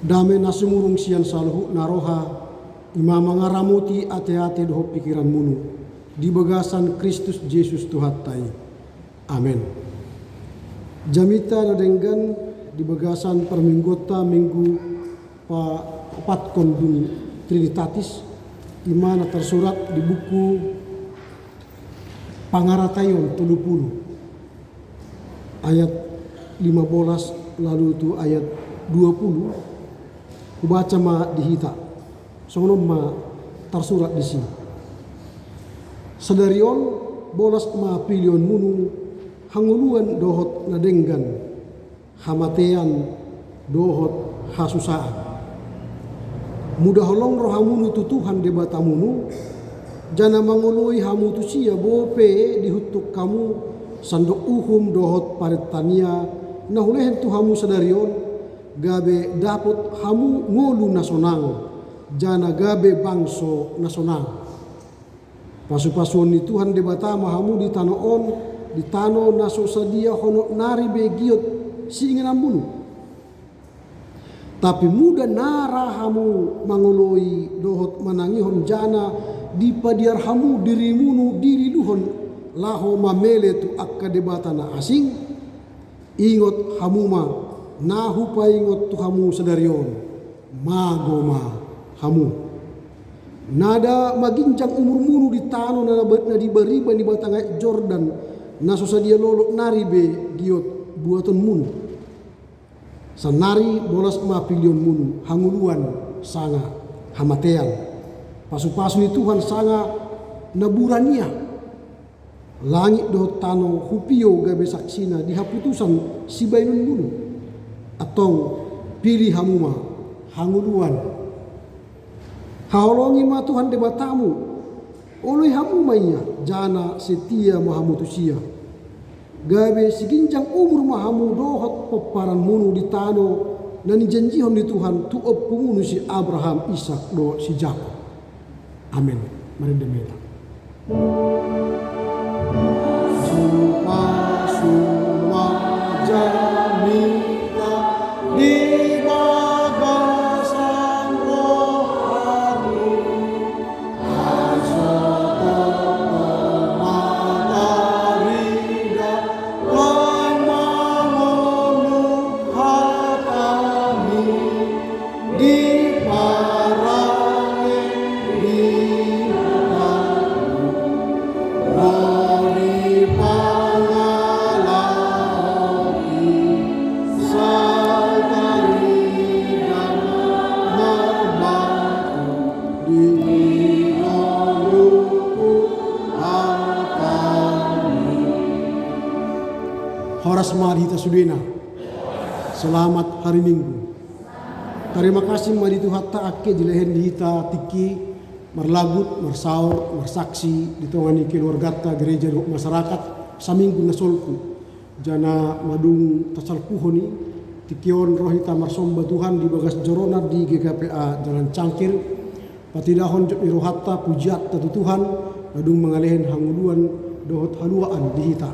Dame nasumurung sian saluhu naroha imama ngaramuti ate-ate doho pikiran munu di bagasan Kristus Yesus Tuhattai. Amin. Jamita nadenggan di bagasan perminggota minggu pa 4 kondung Trinitatis imana tersurat di buku Pangaratayon 30 ayat 15 lalu itu ayat 20 kubaca ma dihita sono ma tersurat di sini. Sedarion bolas ma pilion munu hanguluan dohot nadenggan hamatean dohot hasusaan. Mudah holong rohamunu tutuhan debatamunu jana mangului hamu tu sia bope dihutuk kamu sandok uhum dohot paretania nahulehen tu hamu sedarion gabe dapot hamu ngolu nasonang jana gabe bangso nasonang. Pasu-pasuan ni Tuhan debatama hamu di tano on di tano naso sadia hono nari begiot singan ambunu. Tapi muda nara hamu mangoloi dohot manangihon jana di padiar hamu dirimunu diri duhon laho mamele tu akka debatana asing ingot hamuma nahu paingot tu hamu sedarion magoma hamu nada maginjang umur munu di tano na di bariban di batanga Jordan naso sadia lolo naribe giot buaton munu sanari bolas ma pilion munu hanguluan sanga hamatean pasu-pasu ni Tuhan sanga naburania langit do tano hupio gabe saksina di haputusan si bainun munu atau pilih hamuma hanguluan haolongi ma Tuhan debatamu oleh hamumanya jana setia mahamutusia gabe siginjang umur mahamu dohot peparan munu di tano nani janjihon di Tuhan tu opumunu si Abraham Ishak do si Jakob. Amin. Mari demeta. Suma jamita di bagasan rohani asata matarida lamangonu hatami di parange di Dari pangalahi satari dan merbaku di hidupku akami. Horas Marita Sudena. Selamat hari Minggu. Terima kasih Mari Tuhan taake dilehen dihita tiki marlagut, marsaur, marsaksi ditongani keluargata gereja do masyarakat saminggu nasolku jana madung tasalpuhoni tikion rohita marsomba Tuhan di bagas jorona di GKPA Jalan Cangkir patidahon jok rohata pujiat tatu Tuhan madung mengalehen hanguluan dohot haluaan dihita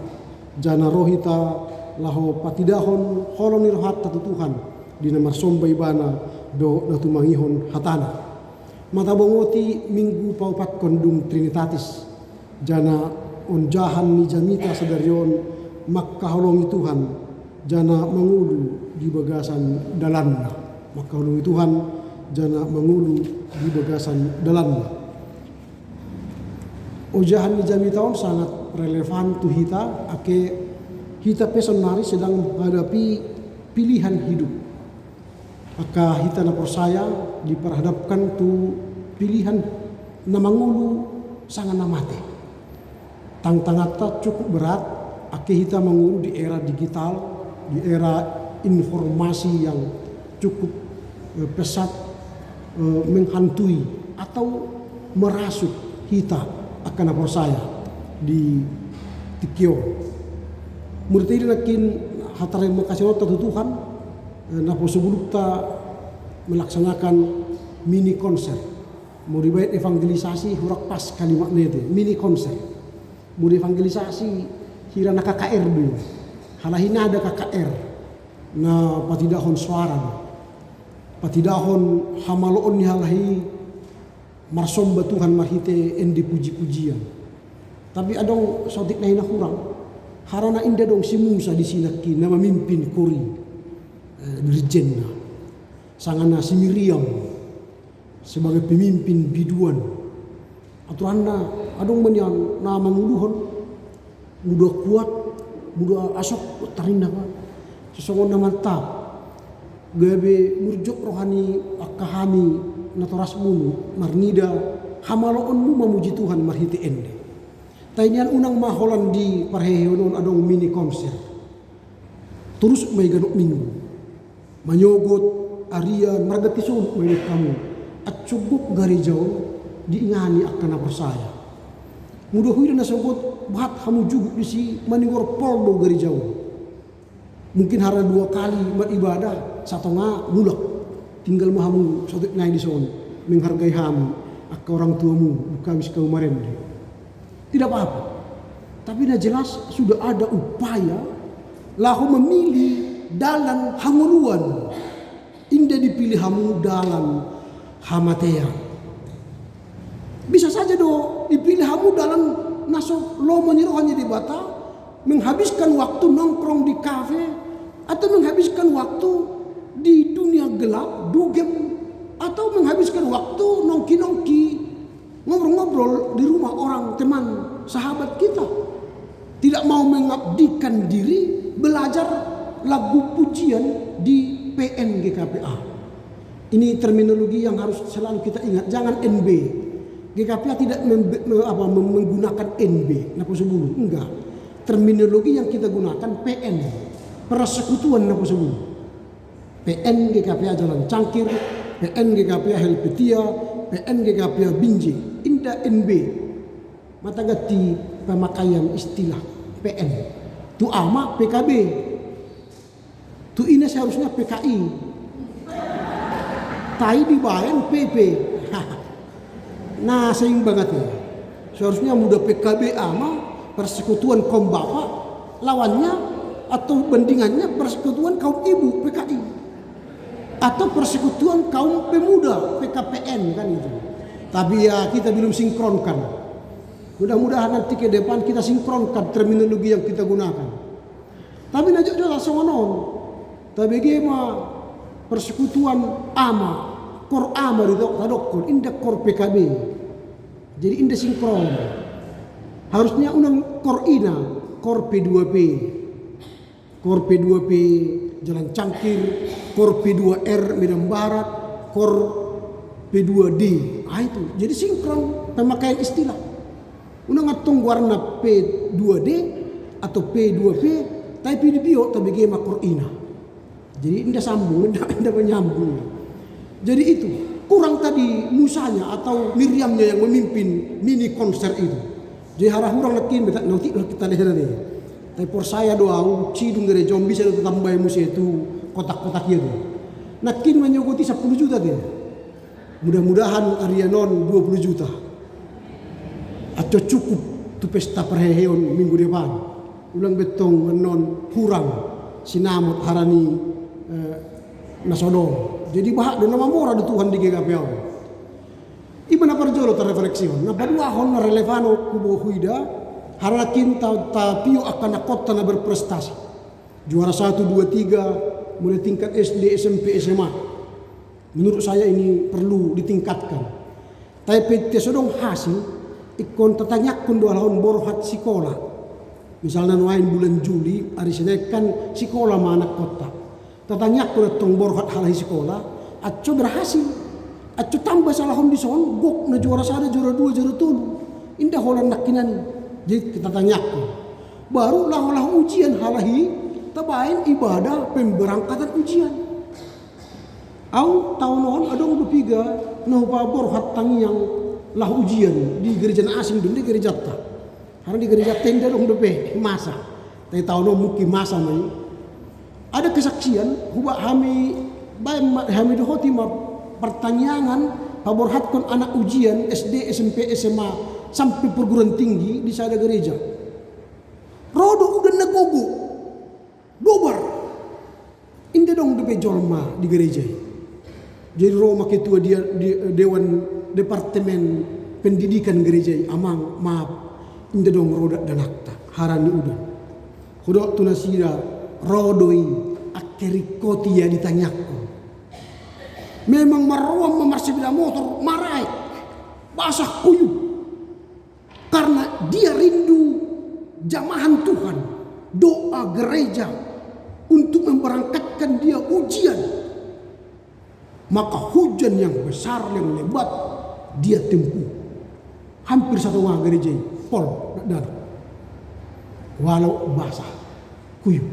jana rohita laho patidahon holoni rohata tatu Tuhan di marsomba ibana do natumangihon hatana. Mata bongoti minggu paupat kondung Trinitatis jana onjahan ni jamita sedarion makkaholongi Tuhan jana mangulu di bagasan dalanna makkaholongi Tuhan jana mangulu di bagasan dalanna. Ojahan ni jamita on sangat relevan tu hita ake hita pesonari sedang menghadapi pilihan hidup. Maka hita na persaya diperhadapkan tu pilihan namangulu sangat namate. Tangtangata cukup berat ake hita mangulu di era digital, di era informasi yang cukup pesat menghantui atau merasuk hita akan na persaya di tikio. Murti nakin hatare makasih tu Tuhan napo sebelum ta melaksanakan mini konser mau dibayar evangelisasi hurak pas kalimat nete mini konser mau evangelisasi hirana KKR dulu halahina ada KKR na patidahon suara patidahon hamaloon ni halahi marsomba Tuhan marhite endi puji-pujian. Tapi adong sotik na kurang. Harana indah dong si Musa di sinaki na memimpin kori dirjen na. Sangana si Miriam sebagai pemimpin biduan. Aturanna adong menyan na manguluhon mudah kuat, mudah asok tarinda ka. Sesongon na mantap. Gabe murjok rohani akahami natoras munu marnida hamaloon mu mamuji Tuhan marhiti ende. Tainyan unang maholan di parheheonon adong mini konser. Terus may ganok minggu. Manyogot, arian, margatisun may kamu. At sugok garijaw, diingani akan na persaya. Mudah huy na sagot, bahat hamu juguk di si maningor poldo garijaw. Mungkin hara 2 kali beribadah, satu nga mulak. Tinggal mahamu sotik naik di son, menghargai hamu, akka orang tuamu, buka miskau marende. Tidak apa-apa. Tapi jelas sudah ada upaya lahu memilih dalam hamuluan. Indah dipilih hamu dalam hamatea. Bisa saja dipilih hamu dalam naso lomo nyirohnya di bata, menghabiskan waktu nongkrong di kafe atau menghabiskan waktu di dunia gelap, dugem, atau menghabiskan waktu nongki-nongki ngobrol-ngobrol di rumah orang teman sahabat kita. Tidak mau mengabdikan diri belajar lagu pujian di PNGKPA. Ini terminologi yang harus selalu kita ingat. Jangan NB. GKPA tidak menggunakan NB. Napa sebulu? Enggak. Terminologi yang kita gunakan PN. Persekutuan napa sebulu? PN GKPA Jalan Cangkir, PN GKPA Helvetia, PN GKPA Binjai. Indah NB. Mata gati pemakaian istilah PN. Tu ama PKB. Tu ini seharusnya PKI. Tai dibayang PP. Nah seimbang banget ya. Seharusnya muda PKB ama persekutuan kaum bapak, lawannya atau bandingannya persekutuan kaum ibu PKI. Atau persekutuan kaum pemuda PKPN kan itu. Tapi ya kita belum sinkronkan. Mudah-mudahan nanti ke depan kita sinkronkan terminologi yang kita gunakan. Tapi najak jelas sama non. Tapi gimana persekutuan ama, kor ama di dokter, indah kor PKB. Jadi indah sinkron. Harusnya unang kor ina, kor P2P. Kor P2P Jalan Cangkir, kor P2R Medan Barat, kor P2D. Ah itu. Jadi sinkron pemakaian istilah. Unang atung warna P2D atau P2P, tapi di bio tapi gema kor ina. Jadi indah sambung, indah menyambung. Jadi itu kurang tadi Musanya atau Miriamnya yang memimpin mini konser itu. Jadi harah orang lakin nanti kita lihat nanti. Tapi por saya doa cidung dari zombie saya tambah musuh itu kotak-kotak itu. Nakin menyogoti 10 juta dia. Mudah-mudahan Arianon 20 juta. Atau cukup tu pesta perheheon minggu depan. Ulang betong menon kurang sinamot harani nasodong. Jadi bahak dan nama murah di Tuhan di GKPA. Ibana parjolo terrefleksion. Nah paduahon na relevano kubo huida. Harakin tapio akan kota na berprestasi. Juara 1, 2, 3 mulai tingkat SD, SMP, SMA. Menurut saya ini perlu ditingkatkan. Tapi tesodong hasil ikon tatanyakun dua lahon borhat sekolah. Misalnya nuain bulan Juli hari senekan sekolah mana kota. Tatanyakun tong borhat halahi sekolah. Aco berhasil. Aco tambah salahon di son gok na juara 1, juara 2, juara 3. Indah holan nakinan. Jadi kita tanyakan, baru lah ujian halahi, tabain ibadah pemberangkatan ujian. Au tahun ada berpiga, nah pabor hatang yang lah ujian di gereja asing dan di gereja ta. Karena di gereja tenda dong bepe masa, tapi tahun mungkin masa mai. Ada kesaksian, hubah hami dohoti ma pertanyaan pabor hatkon anak ujian SD, SMP, SMA. Sampai perguruan tinggi di sada gereja. Rodo udah nagogo. Dobar. Indah dong depe jolma di gereja. Jadi Roma ketua dia dewan departemen pendidikan gereja amang maaf inda dong roda danakta harani udan. Hodok tunasira rodoi akeri kotia ditanyakan. Memang maruam memarsipida motor marai basah kuyup karena dia rindu jamahan Tuhan, doa gereja untuk memberangkatkan dia ujian. Maka hujan yang besar yang lebat dia tempuh. Hampir satu wah gereja pol dan walau basah kuyup.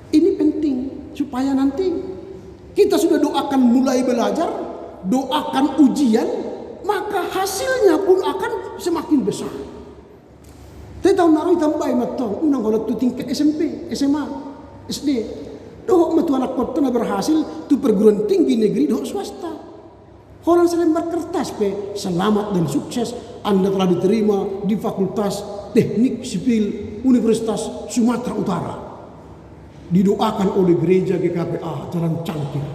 Ini penting supaya nanti kita sudah doakan mulai belajar, doakan ujian, maka hasilnya pun akan semakin besar. Tapi tahun lalu tambah matong unang kalau tu tingkat SMP, SMA, SD. Doh matu anak kota na berhasil tu perguruan tinggi negeri doh swasta. Orang selembar kertas pe selamat dan sukses Anda telah diterima di Fakultas Teknik Sipil Universitas Sumatera Utara. Didoakan oleh gereja GKPA Jalan Cangkir.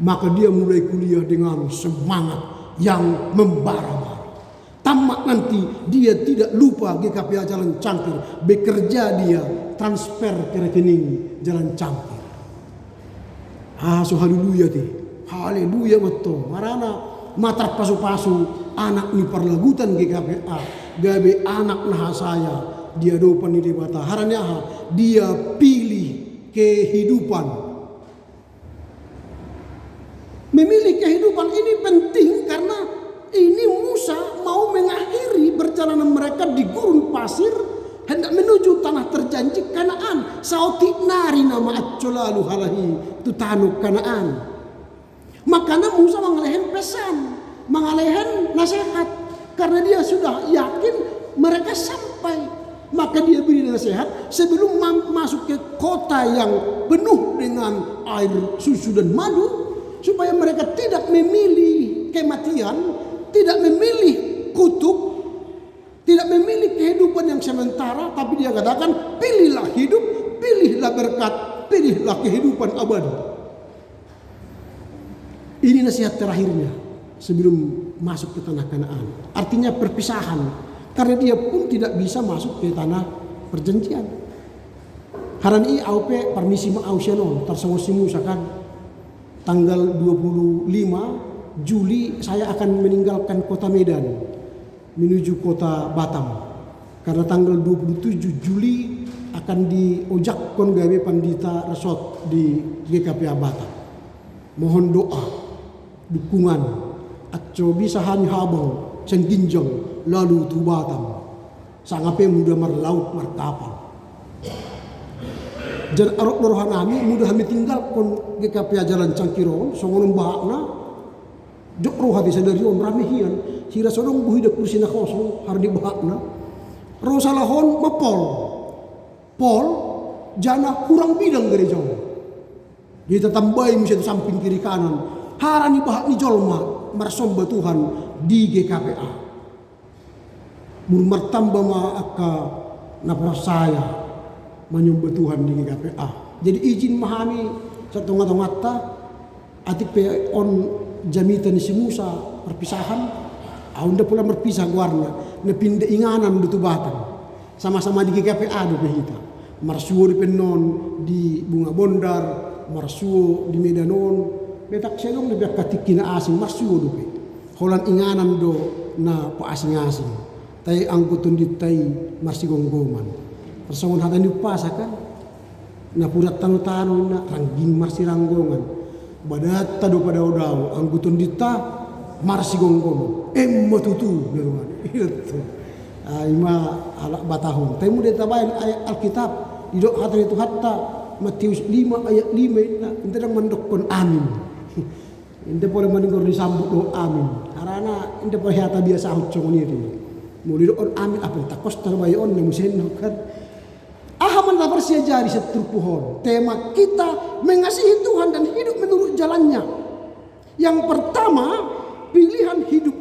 Maka dia mulai kuliah dengan semangat yang membara-bara. Tamat nanti dia tidak lupa GKPA Jalan Cangkir. Bekerja dia transfer ke rekening Jalan Cangkir. So haleluya ti. Haleluya betul. Marana matra pasu-pasu anak ni parlagutan GKPA. Gabe anak nah saya dia dopan ni debata. Haranya dia pilih kehidupan. Memilih kehidupan ini penting karena ini Musa mau mengakhiri perjalanan mereka di gurun pasir hendak menuju tanah terjanji Kanaan. Sauti nari nama acolalu halahi tu tanuk Kanaan. Makanya Musa mengalehen pesan, mengalehen nasihat karena dia sudah yakin mereka sampai. Maka dia beri nasihat sebelum masuk ke kota yang penuh dengan air susu dan madu, supaya mereka tidak memilih kematian, tidak memilih kutuk, tidak memilih kehidupan yang sementara, tapi dia katakan pilihlah hidup, pilihlah berkat, pilihlah kehidupan abadi. Ini nasihat terakhirnya sebelum masuk ke tanah Kanaan. Artinya perpisahan, karena dia pun tidak bisa masuk ke tanah perjanjian. Harani aupe permisi mausianon tersengosi Musa kan. Tanggal 25 Juli saya akan meninggalkan kota Medan menuju kota Batam. Karena tanggal 27 Juli akan diojakkon gawe pandita resort di GKPA Batam. Mohon doa, dukungan, acco bisa hanya habang sengginjang lalu tu Batam. Sangape mudah marlaut markapal. Jan arok dorohan kami mudah kami tinggal kon GKPA Jalan Cangkiro songon bahakna jok roh hati sadari om ramehian sira sodong buhi da kursi na kosong har di bahakna roh salahon mapol pol jana kurang bidang gereja dia tambahin misalnya samping kiri kanan harani bahak ni jolma marsomba Tuhan di GKPA murmar tambah ma akka napra saya menyembah Tuhan di GKPA. Jadi izin mahami satu ngata-ngata atik pe on jamitan si Musa perpisahan. Aunda pula berpisah guarna nepinde inganan du Batam. Sama-sama di GKPA do pehita. Marsuo di Penon di Bunga Bondar, marsuo di Medanon. Betak selong di katikina asing marsuo do pe. Holan inganan do na pa asing-asing. Tai angkutun di tai marsigonggoman. Persoalan hati ini pasakan, na purat tanu-tanu na rangging marsi ranggongan, badat tado pada odau, angguton dita marsi gonggong, matutu beruan, itu, ima alak batahun. Temu dia tabain ayat Alkitab, idok hati itu hatta Matius 5 ayat 5 ina, ente dang mandokon amin, ente boleh mendengar disambut do amin, karena ente boleh hata biasa ucong ini, mau didokon amin apa takos terbayon yang musen kan. Ahaman tak bersiajari setruk pohon. Tema kita mengasihi Tuhan dan hidup menurut jalannya. Yang pertama, pilihan hidup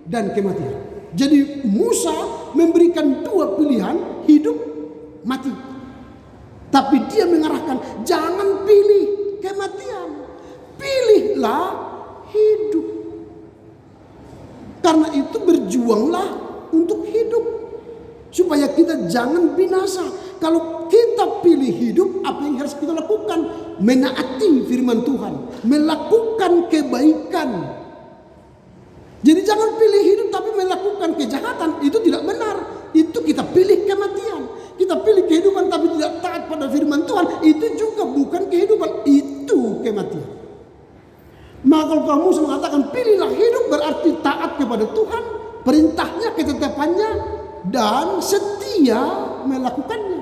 dan kematian. Jadi Musa memberikan dua pilihan, hidup, mati. Tapi dia mengarahkan, jangan pilih kematian. Pilihlah pilihlah hidup. Karena itu berjuanglah untuk hidup, supaya kita jangan binasa. Kalau kita pilih hidup, apa yang harus kita lakukan? Menaati firman Tuhan, melakukan kebaikan. Jadi jangan pilih hidup tapi melakukan kejahatan, itu tidak benar. Itu kita pilih kematian. Kita pilih kehidupan tapi tidak taat pada firman Tuhan, itu juga bukan kehidupan, itu kematian. Maka kalau kamu mengatakan pilihlah hidup, berarti taat kepada Tuhan, perintahnya, ketetapannya, dan setia melakukannya.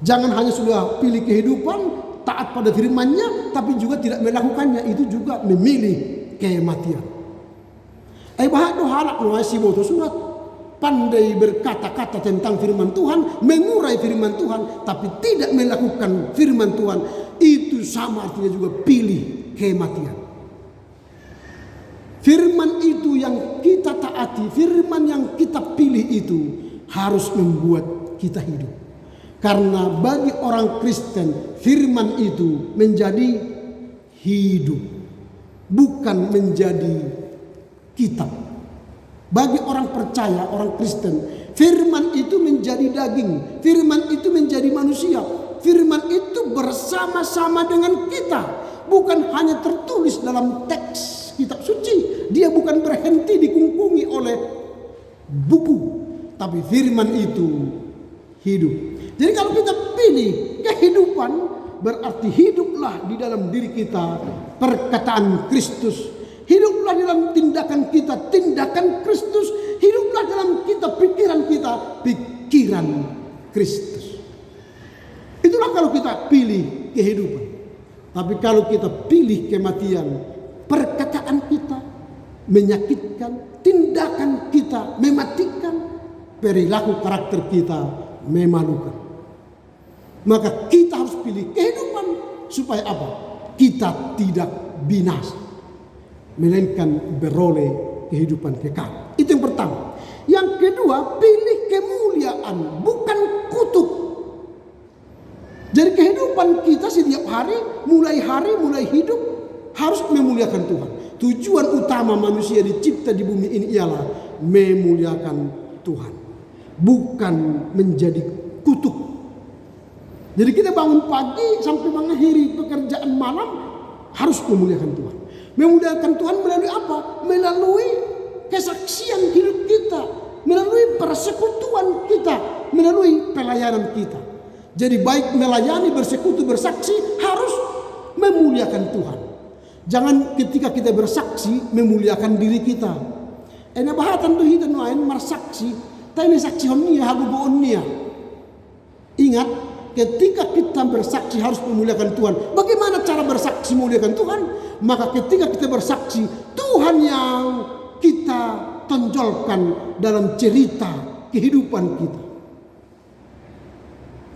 Jangan hanya sudah pilih kehidupan, taat pada firman-Nya, tapi juga tidak melakukannya, itu juga memilih kematian. Bahat dohalak nuasi boto surat, pandai berkata-kata tentang firman Tuhan, mengurai firman Tuhan, tapi tidak melakukan firman Tuhan, itu sama artinya juga pilih kematian. Firman itu yang kita taati, firman yang kita pilih itu harus membuat kita hidup. Karena bagi orang Kristen, firman itu menjadi hidup, bukan menjadi kitab. Bagi orang percaya, orang Kristen, firman itu menjadi daging, firman itu menjadi manusia, firman itu bersama-sama dengan kita, bukan hanya tertulis dalam teks kitab suci. Dia bukan berhenti dikungkungi oleh buku, tapi firman itu hidup. Jadi kalau kita pilih kehidupan, berarti hiduplah di dalam diri kita perkataan Kristus. Hiduplah dalam tindakan kita, tindakan Kristus. Hiduplah dalam kita, pikiran Kristus. Itulah kalau kita pilih kehidupan. Tapi kalau kita pilih kematian, perkataan kita menyakitkan, tindakan kita mematikan, perilaku karakter kita memalukan. Maka kita harus pilih kehidupan supaya apa? Kita tidak binasa, melainkan beroleh kehidupan kekal. Itu yang pertama. Yang kedua, pilih kemuliaan, bukan kutuk. Jadi kehidupan kita setiap hari, mulai hidup, harus memuliakan Tuhan. Tujuan utama manusia dicipta di bumi ini ialah memuliakan Tuhan, bukan menjadi kutuk. Jadi kita bangun pagi sampai mengakhiri pekerjaan malam harus memuliakan Tuhan. Memuliakan Tuhan melalui apa? Melalui kesaksian hidup kita, melalui persekutuan kita, melalui pelayanan kita. Jadi baik melayani, bersekutu, bersaksi harus memuliakan Tuhan. Jangan ketika kita bersaksi memuliakan diri kita. Ena bahatan tuh kita noain marsaksi, tapi saksi honia hagu bonia. Ingat, ketika kita bersaksi harus memuliakan Tuhan. Bagaimana cara bersaksi memuliakan Tuhan? Maka ketika kita bersaksi, Tuhan yang kita tonjolkan dalam cerita kehidupan kita.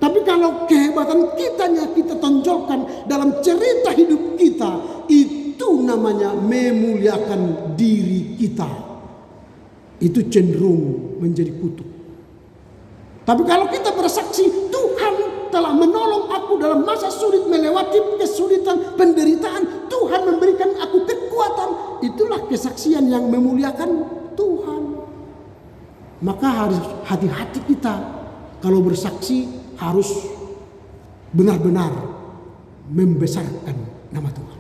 Tapi kalau kehebatan kitanya kita tonjolkan dalam cerita hidup kita, itu namanya memuliakan diri kita. Itu cenderung menjadi kutuk. Tapi kalau kita bersaksi, Tuhan telah menolong aku dalam masa sulit, melewati kesulitan, penderitaan, Tuhan memberikan aku kekuatan. Itulah kesaksian yang memuliakan Tuhan. Maka harus hati-hati kita kalau bersaksi, harus benar-benar membesarkan nama Tuhan.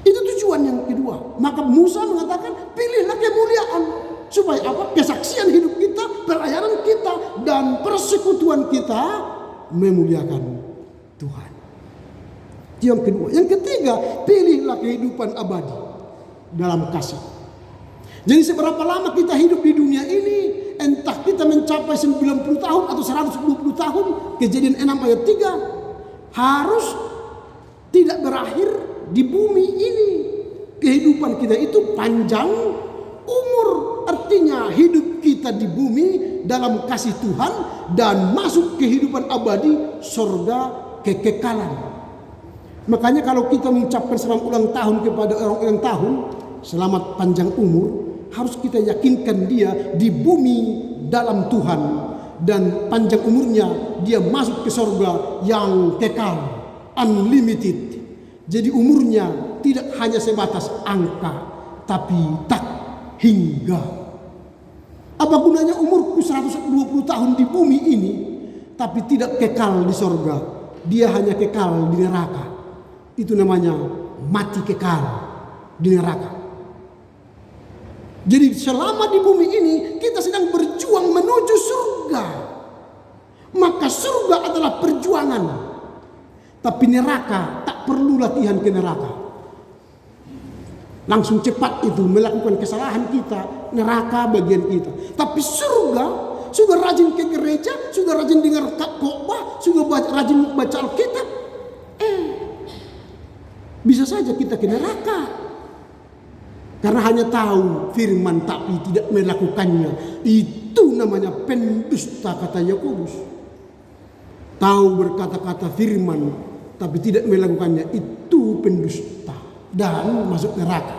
Itu tujuan yang kedua. Maka Musa mengatakan, pilihlah kemuliaan. Supaya apa? Kesaksian hidup kita, pelayanan kita, dan persekutuan kita memuliakan Tuhan. Yang kedua. Yang ketiga, pilihlah kehidupan abadi dalam kasih. Jadi seberapa lama kita hidup di dunia ini, entah kita mencapai 90 tahun atau 120 tahun, Kejadian 6 ayat 3, harus tidak berakhir di bumi ini. Kehidupan kita itu panjang umur, artinya hidup kita di bumi dalam kasih Tuhan dan masuk kehidupan abadi, surga kekekalan. Makanya kalau kita mengucapkan selamat ulang tahun kepada orang ulang tahun, selamat panjang umur, harus kita yakinkan dia di bumi dalam Tuhan dan panjang umurnya dia masuk ke surga yang kekal, unlimited. Jadi umurnya tidak hanya sebatas angka, tapi tak hingga. Apa gunanya umurku 120 tahun di bumi ini, tapi tidak kekal di sorga. Dia hanya kekal di neraka. Itu namanya mati kekal di neraka. Jadi selama di bumi ini kita sedang berjuang menuju surga. Maka surga adalah perjuangan. Tapi neraka tak perlu latihan ke neraka. Langsung cepat itu melakukan kesalahan kita, neraka bagian kita. Tapi surga, sudah rajin ke gereja, sudah rajin dengar khotbah, sudah rajin baca Alkitab, bisa saja kita ke neraka. Karena hanya tahu firman tapi tidak melakukannya. Itu namanya pendusta, kata Yakobus. Tahu berkata-kata firman tapi tidak melakukannya, itu pendusta dan masuk neraka.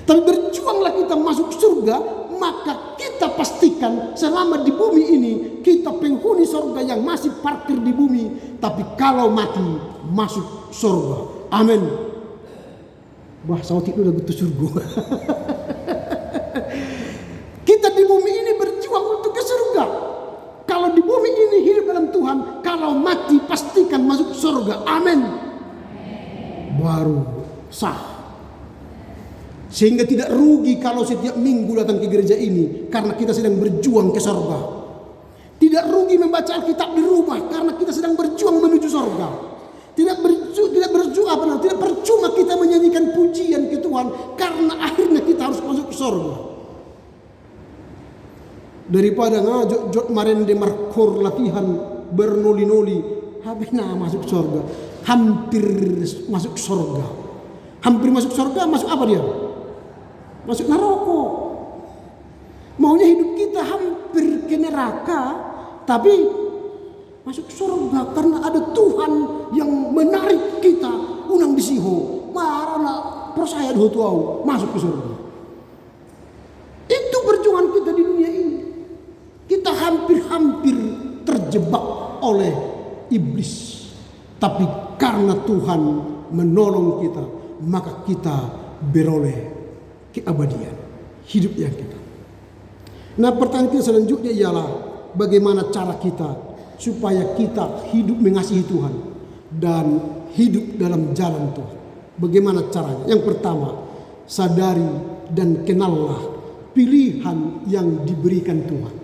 Tapi berjuanglah kita masuk surga, maka kita pastikan selama di bumi ini kita penghuni surga yang masih parkir di bumi. Tapi kalau mati masuk surga. Amin. Wah, sautik udah gitu surga. Kita di bumi ini berjuang untuk ke surga. Kalau di bumi ini hidup dalam Tuhan, kalau mati pastikan masuk surga. Amin. Baru sah. Sehingga tidak rugi kalau setiap minggu datang ke gereja ini, karena kita sedang berjuang ke surga. Tidak rugi membaca Alkitab di rumah, karena kita sedang berjuang menuju surga. Tidak percuma kita menyanyikan pujian ke Tuhan, karena akhirnya kita harus masuk ke surga. Daripada ngajak marende markor latihan bernoli-noli, habisnya masuk surga. Hampir masuk surga. Hampir masuk surga, masuk apa dia? Masuk neraka. Maunya hidup kita hampir ke neraka, tapi masuk surga karena ada Tuhan yang menarik kita. Unang disiho, marana percaya doh tuau masuk ke surga. Itu perjuangan kita di dunia ini. Kita hampir-hampir terjebak oleh iblis. Tapi karena Tuhan menolong kita, maka kita beroleh keabadian, hidup yang kita. Nah, pertanyaan kita selanjutnya ialah bagaimana cara kita supaya kita hidup mengasihi Tuhan dan hidup dalam jalan Tuhan. Bagaimana caranya? Yang pertama, sadari dan kenallah pilihan yang diberikan Tuhan.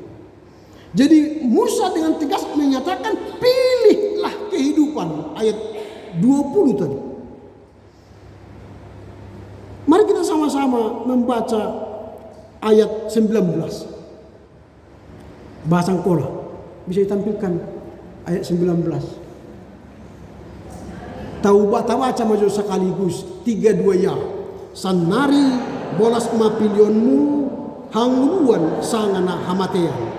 Jadi Musa dengan tegas menyatakan, pilihlah kehidupan, ayat 20 tadi. Mari kita sama-sama membaca ayat 19. Bahasa Angkola bisa ditampilkan ayat 19. Tahu baca maju sekaligus 3-2 ya. Sanari bolas mapilionmu hanguluan sangana hamatean.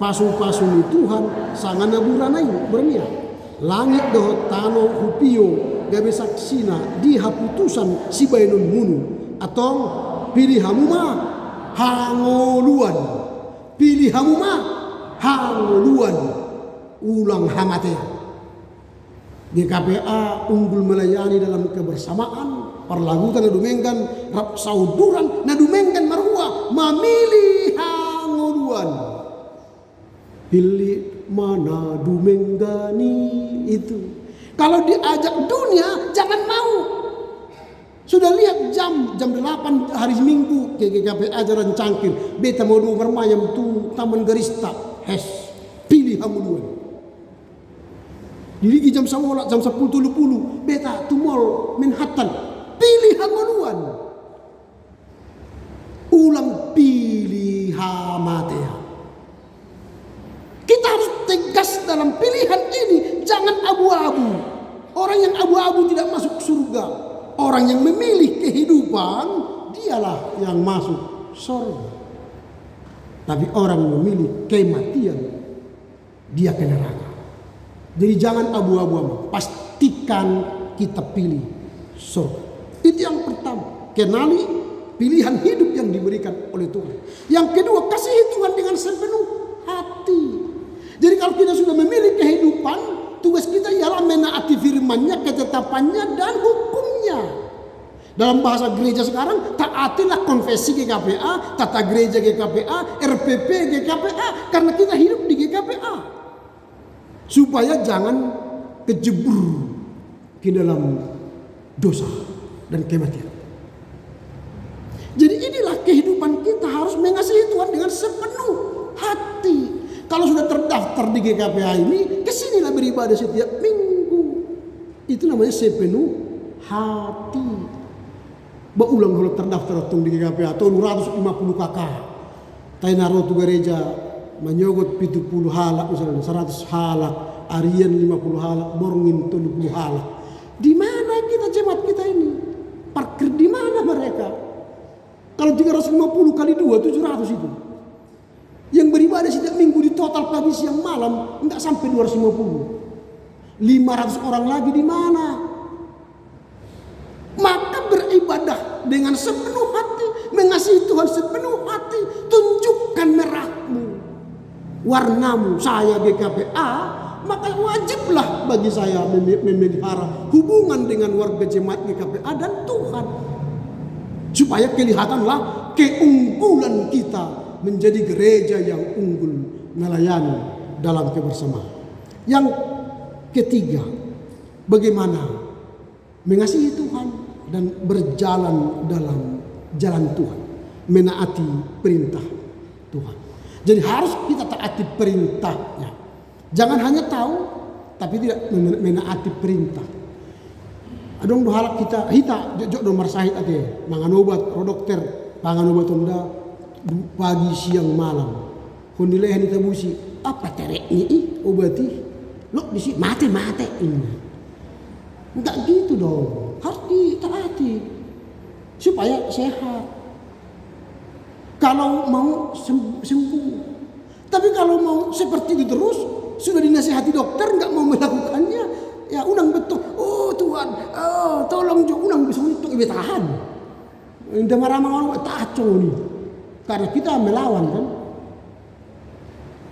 Pasu-pasu ni Tuhan sangana buranai bernia. Langit doh tano hupio gabe saksina di haputusan si bainun munu. Atau pilih hamuma hangoluan. Pilih hamuma hangoluan. Ulang hamatean. GKPA unggul melayani dalam kebersamaan, parlagutan nadumenggan, rap sauduran nadumenggan marhua, mamili hangoluan. Pilih mana dumenggani itu. Kalau diajak dunia jangan mau. Sudah lihat jam 8 hari Minggu ke GKPA Jalan Cangkir, beta mau bermayam tu Taman Garista, pilih hangoluan. Diri jam 10 jam 10.30 beta tu mall Manhattan, pilih hangoluan. Ulang pilih hamatea. Kita harus tegas dalam pilihan ini, jangan abu-abu. Orang yang abu-abu tidak masuk surga. Orang yang memilih kehidupan, dialah yang masuk surga. Tapi orang yang memilih kematian, dia ke neraka. Jadi jangan abu-abu, pastikan kita pilih surga. Itu yang pertama, kenali pilihan hidup yang diberikan oleh Tuhan. Yang kedua, kasihi Tuhan dengan sepenuh hati. Jadi kalau kita sudah memilih kehidupan, tugas kita ialah menaati firman-Nya, ketetapan-Nya dan hukum-Nya. Dalam bahasa gereja sekarang, taatilah konfesi GKPA, tata gereja GKPA, RPP GKPA, karena kita hidup di GKPA. Supaya jangan kejebur ke dalam dosa dan kematian. Jadi inilah kehidupan kita, harus mengasihi Tuhan dengan sepenuh hati. Kalau sudah terdaftar di GKPA ini, kesinilah beribadah setiap minggu. Itu namanya sepenuh hati. Baulang kalau terdaftar di GKPA atau 250 kakak. Tainaro tu gereja menyogot 70 halak misalnya, 100 halak, Arian 50 halak, Borngin 70 halak. Di mana kita jemaat kita ini? Parkir di mana mereka? Kalau 350 kali 2 700 itu. Yang beribadah setiap minggu di total pagi siang malam enggak sampai 250. 500 orang lagi di mana? Maka beribadah dengan sepenuh hati, mengasihi Tuhan sepenuh hati, tunjukkan merahmu, warnamu. Saya GKPA, maka wajiblah bagi saya memelihara hubungan dengan warga jemaat GKPA dan Tuhan, supaya kelihatanlah keunggulan kita menjadi gereja yang unggul melayani dalam kebersamaan. Yang ketiga, bagaimana mengasihi Tuhan dan berjalan dalam jalan Tuhan, menaati perintah Tuhan. Jadi harus kita taati perintahnya. Jangan hanya tahu tapi tidak menaati perintah. Adong dohalak kita jok do marsahit ate mangan obat ro dokter pangan obat onda pagi siang malam. Kondilehen itabusi apa tereknya obati lo disi mate ini. Enggak gitu dong, harus ditaati supaya sehat. Kalau mau sembuh. Tapi kalau mau seperti itu terus, sudah dinasihati dokter enggak mau melakukannya, ya unang betul. Oh Tuhan, tolong jo unang bisa untuk ibu tahan. Indah marah-marah taco nih. Karena kita melawan kan.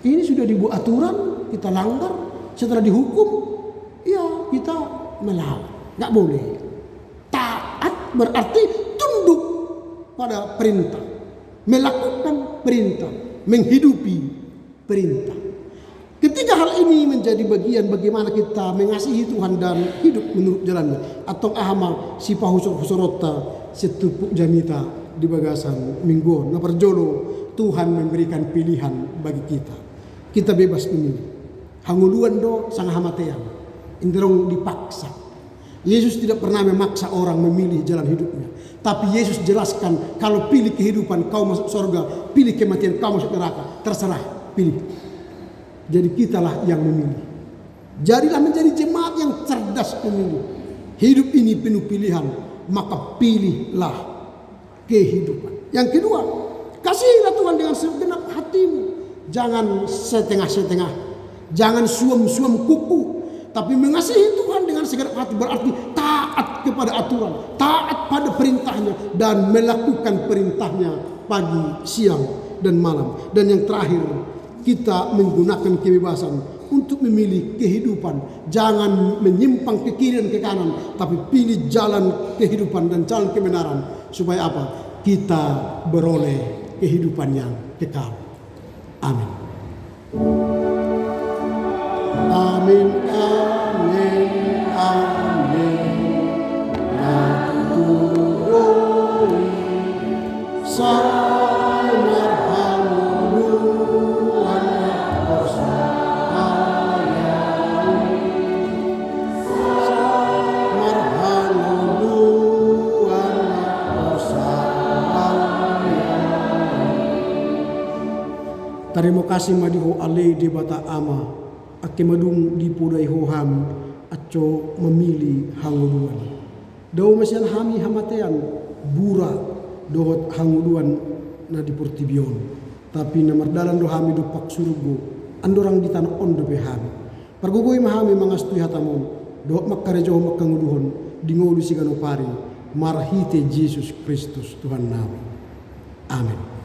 Ini sudah dibuat aturan, kita langgar, setelah dihukum, ya kita melawan. Nggak boleh. Taat berarti tunduk pada perintah, melakukan perintah, menghidupi perintah. Ketika hal ini menjadi bagian bagaimana kita mengasihi Tuhan dan hidup menurut jalannya, atau ahama si pahusorota setupuk jamita di bagasan mingguan na perjolo, Tuhan memberikan pilihan bagi kita. Kita bebas memilih. Hanguluan do sang hamatean. Inderong dipaksa. Yesus tidak pernah memaksa orang memilih jalan hidupnya. Tapi Yesus jelaskan, kalau pilih kehidupan kau masuk surga, pilih kematian kau masuk neraka. Terserah, pilih. Jadi kitalah yang memilih. Jadilah menjadi jemaat yang cerdas memilih. Hidup ini penuh pilihan, maka pilihlah kehidupan. Yang kedua, kasihilah Tuhan dengan segenap hatimu. Jangan setengah-setengah. Jangan suam-suam kuku. Tapi mengasihi Tuhan dengan segenap hati berarti taat kepada aturan, taat pada perintahnya, dan melakukan perintahnya pagi, siang, dan malam. Dan yang terakhir, kita menggunakan kebebasan untuk memilih kehidupan. Jangan menyimpang ke kiri dan ke kanan, tapi pilih jalan kehidupan dan jalan kebenaran. Supaya apa? Kita beroleh kehidupan yang kekal. Amin. Amin, amin, amin. Naturoi samar hamuluan persaya. Samar hamuluan persaya. Terima kasih madiho alai di bata ama. Ake madung di pudai hoham aco memilih hanguluan. Daw masyan hami hamatean bura dohot hanguluan na di portibion. Tapi namardalan do hami do pak surugo andorang di tanah on do behami. Pargugoy mahami mangastui hatamon dohot makkarejo makkanguduhon dingolu sigano pari marhite Yesus Kristus Tuhan nabi. Amin.